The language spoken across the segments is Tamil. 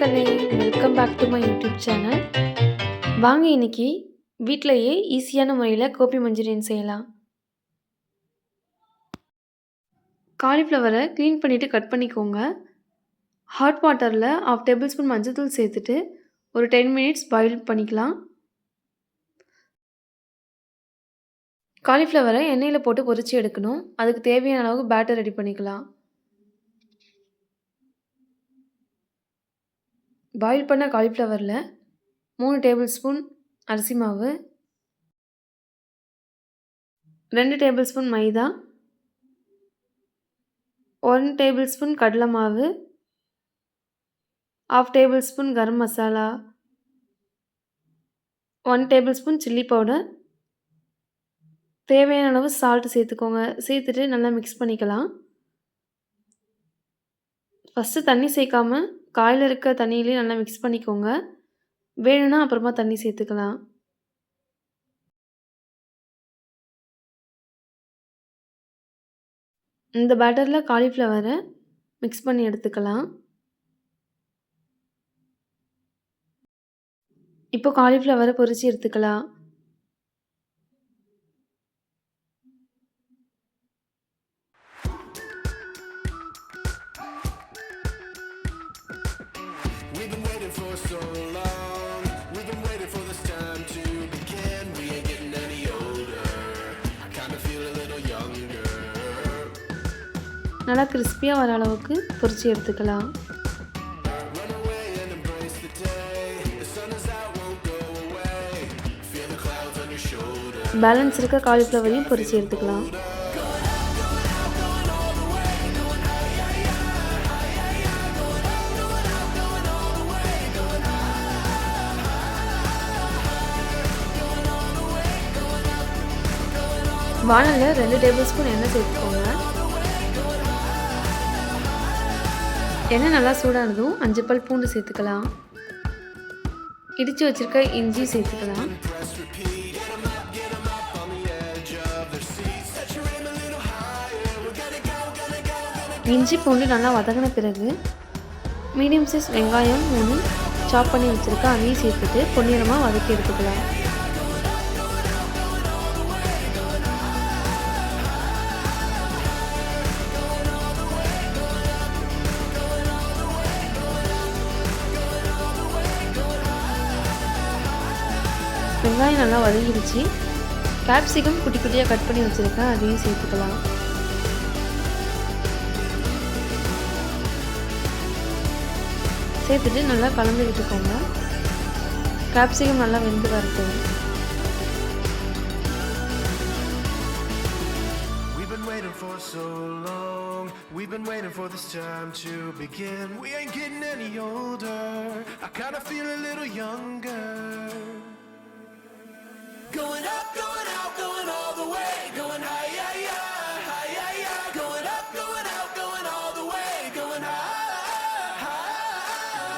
மக்களே! Welcome back to my YouTube channel. வாங்க இன்னைக்கு வீட்லயே ஈஸியான முறையில கோபி மஞ்சூரியன் செய்யலாம். காலிஃப்ளவரை க்ளீன் பண்ணிட்டு கட் பண்ணிக்கோங்க. ஹாட் வாட்டரில் 1/2 டேபிள் ஸ்பூன் மஞ்சள்தூள் சேர்த்துட்டு ஒரு 10 மினிட்ஸ் பாயில் பண்ணிக்கலாம். காலிஃப்ளவரை எண்ணெயில் போட்டு பொரிச்சு எடுக்கணும். அதுக்கு தேவையான அளவுக்கு பேட்டர் ரெடி பண்ணிக்கலாம். பாயில் பண்ண காலிஃப்ளவரில் 3 டேபிள் ஸ்பூன் அரிசி மாவு, 2 table spoon maida, 1 table spoon கடலை மாவு, 1/2 table spoon garam masala, 1 table spoon chilli powder, தேவையான அளவு சால்ட் சேர்த்துக்கோங்க. சேர்த்துட்டு நல்லா மிக்ஸ் பண்ணிக்கலாம். ஃபஸ்ட்டு தண்ணி சேர்க்காம காயில் இருக்க தண்ணியிலே நல்லா மிக்ஸ் பண்ணிக்கோங்க. வேணும்னா அப்புறமா தண்ணி சேர்த்துக்கலாம். இந்த பேட்டரில் காலிஃப்ளவரை மிக்ஸ் பண்ணி எடுத்துக்கலாம். இப்போ காலிஃப்ளவரை பொரிச்சு எடுத்துக்கலாம். We've been waiting for so long. We've been waiting for this time to begin. We ain't getting any older. I kinda feel a little younger. நல்லா கிறிஸ்பியாக வர அளவுக்கு பொரிச்சு எடுத்துக்கலாம். Run away and embrace the day. The sun is out, won't go away. Feel the clouds on your shoulder. Balance இருக்க காலிஃப்ளவரையும் பொரிச்சு எடுத்துக்கலாம். வானலில் 2 டேபிள் ஸ்பூன் எண்ணெய் சேர்த்துக்கோங்க. எண்ணெய் நல்லா சூடானதும் 5 பல் பூண்டு சேர்த்துக்கலாம். இடித்து வச்சுருக்க இஞ்சி சேர்த்துக்கலாம். Press repeat. Get 'em up on the edge of their seats. Set your aim a little higher. We're gonna go. இஞ்சி பூண்டு நல்லா வதங்கின பிறகு மீடியம் சைஸ் வெங்காயம் 3 சாப் பண்ணி வச்சுருக்க அதையும் சேர்த்துட்டு பொன்னிறமாக வதக்கி எடுத்துக்கலாம். வெங்காயம் நல்லா வதங்கிடுச்சு. கேப்சிகம் குட்டி குட்டியாக கட் பண்ணி வச்சுருக்கேன், அதையும் சேர்த்துக்கலாம். சேர்த்துட்டு நல்லா கலந்து விட்டுக்கோங்க. கேப்சிகம் நல்லா வெந்து வரட்டும். We've been waiting for so long. We've been waiting for this time to begin. We ain't getting any older. I kinda feel a little younger. Going up, going out, going all the way. Going high, yeah, yeah, high, yeah, yeah. Going up, going out, going all the way. Going high,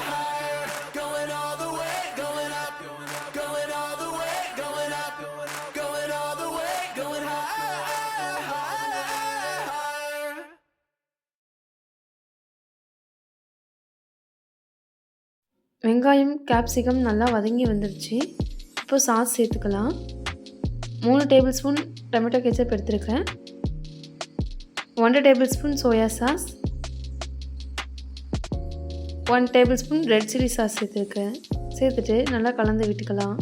higher. Going all the way, going up, going all the way. Going up, going all the way. Going higher. வெங்காயம் கேப்சிகம் நல்லா வதங்கி வந்துடுச்சு. இப்போ சாஸ் சேர்த்துக்கலாம். 3 டேபிள் ஸ்பூன் டொமேட்டோ கெச்சப் எடுத்துருக்கேன். 1 table spoon soya sauce, 1 table spoon red chilli sauce சேர்த்துருக்கேன். சேர்த்துட்டு நல்லா கலந்து விட்டுக்கலாம்.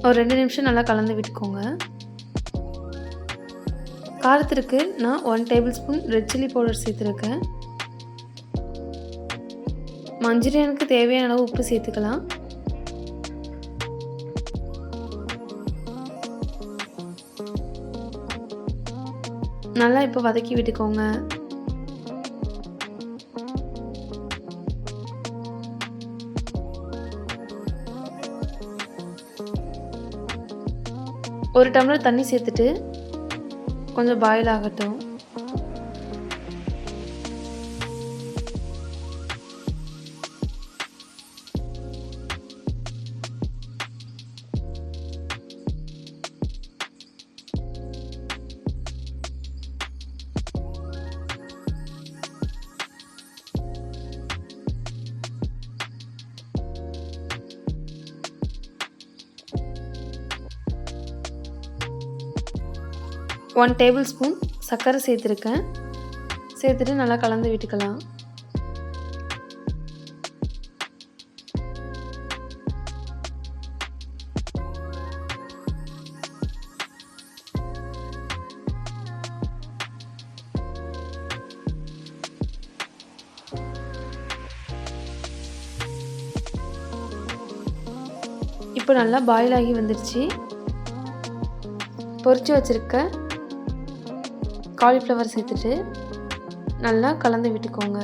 ஒரு 2 நிமிஷம் நல்லா கலந்து விட்டுக்கோங்க. காரத்திற்கு நான் 1 table spoon red chilli powder சேர்த்துருக்கேன். மஞ்சூரியனுக்கு தேவையான அளவு உப்பு சேர்த்துக்கலாம். நல்லா இப்போ வதக்கி விட்டுக்கோங்க. ஒரு டம்ளர் தண்ணி சேர்த்துட்டு கொஞ்சம் பாயில் ஆகட்டும். 1 டேபிள் ஸ்பூன் சர்க்கரை சேர்த்துருக்கேன். சேர்த்துட்டு நல்லா கலந்து விட்டுக்கலாம். இப்போ நல்லா பாயில் ஆகி வந்துடுச்சு. பொரிச்சு வச்சுருக்க காலிஃப்ளவர் சேர்த்துட்டு நல்லா கலந்து விட்டுக்கோங்க.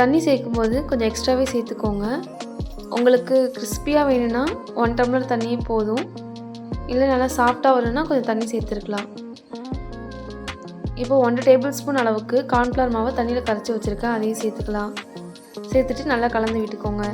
தண்ணி சேர்க்கும்போது கொஞ்சம் எக்ஸ்ட்ராவே சேர்த்துக்கோங்க. உங்களுக்கு கிறிஸ்பியாக வேணும்னா 1 டம்ளர் தண்ணியே போதும். இல்லை நல்லா சாஃப்டாக வரணும்னா கொஞ்சம் தண்ணி சேர்த்துருக்கலாம். இப்போ 1 டேபிள் ஸ்பூன் அளவுக்கு கார்ன்ஃப்ளவர் மாவை தண்ணியில் கரைச்சி வச்சுருக்கேன். அதையும் சேர்த்துக்கலாம். சேர்த்துட்டு நல்லா கலந்து விட்டுக்கோங்க.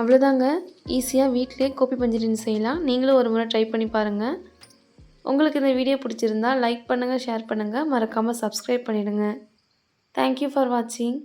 அவ்வளோதாங்க. ஈஸியாக வீட்டிலே கோபி மஞ்சூரியன் செய்யலாம். நீங்களும் ஒரு முறை ட்ரை பண்ணி பாருங்கள். உங்களுக்கு இந்த வீடியோ பிடிச்சிருந்தா லைக் பண்ணுங்கள், ஷேர் பண்ணுங்கள், மறக்காமல் சப்ஸ்கிரைப் பண்ணிவிடுங்க. தேங்க்யூ ஃபார் வாட்சிங்.